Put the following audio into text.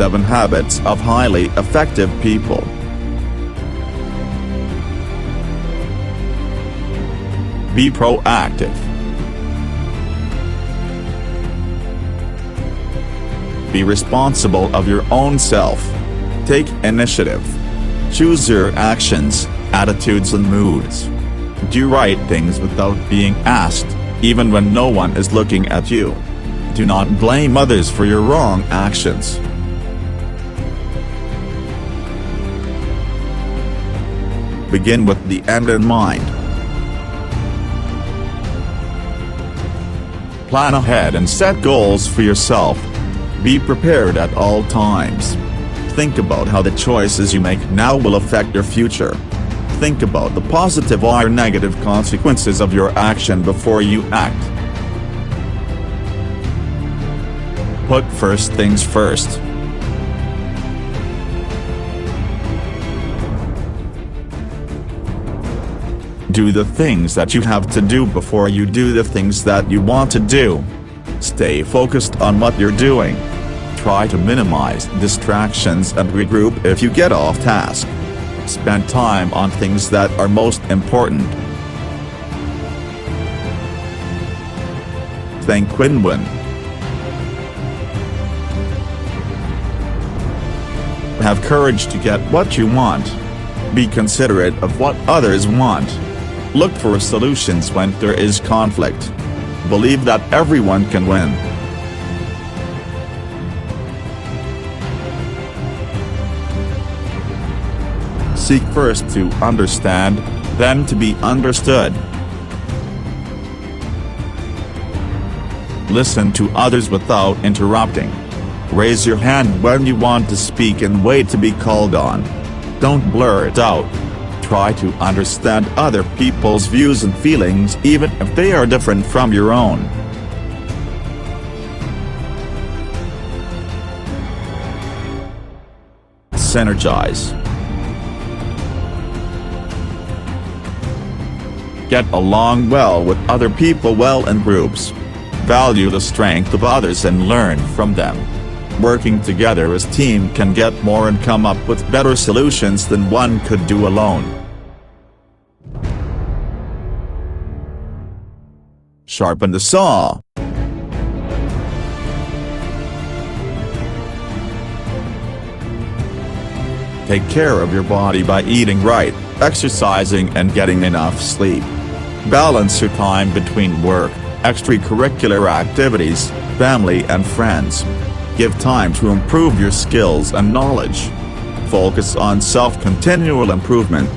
7 Habits of Highly Effective People. Be proactive. Be responsible of your own self. Take initiative. Choose your actions, attitudes and moods. Do right things without being asked, even when no one is looking at you. Do not blame others for your wrong actions. Begin with the end in mind. Plan ahead and set goals for yourself. Be prepared at all times. Think about how the choices you make now will affect your future. Think about the positive or negative consequences of your action before you act. Put first things first. Do the things that you have to do before you do the things that you want to do. Stay focused on what you're doing. Try to minimize distractions and regroup if you get off task. Spend time on things that are most important. Think win-win. Have courage to get what you want. Be considerate of what others want. Look for solutions when there is conflict. Believe that everyone can win. Seek first to understand, then to be understood. Listen to others without interrupting. Raise your hand when you want to speak and wait to be called on. Don't blur it out. Try to understand other people's views and feelings even if they are different from your own. Synergize. Get along well with other people well in groups. Value the strength of others and learn from them. Working together as a team can get more and come up with better solutions than one could do alone. Sharpen the saw. Take care of your body by eating right, exercising and getting enough sleep. Balance your time between work, extracurricular activities, family and friends. Give time to improve your skills and knowledge. Focus on self-continual improvement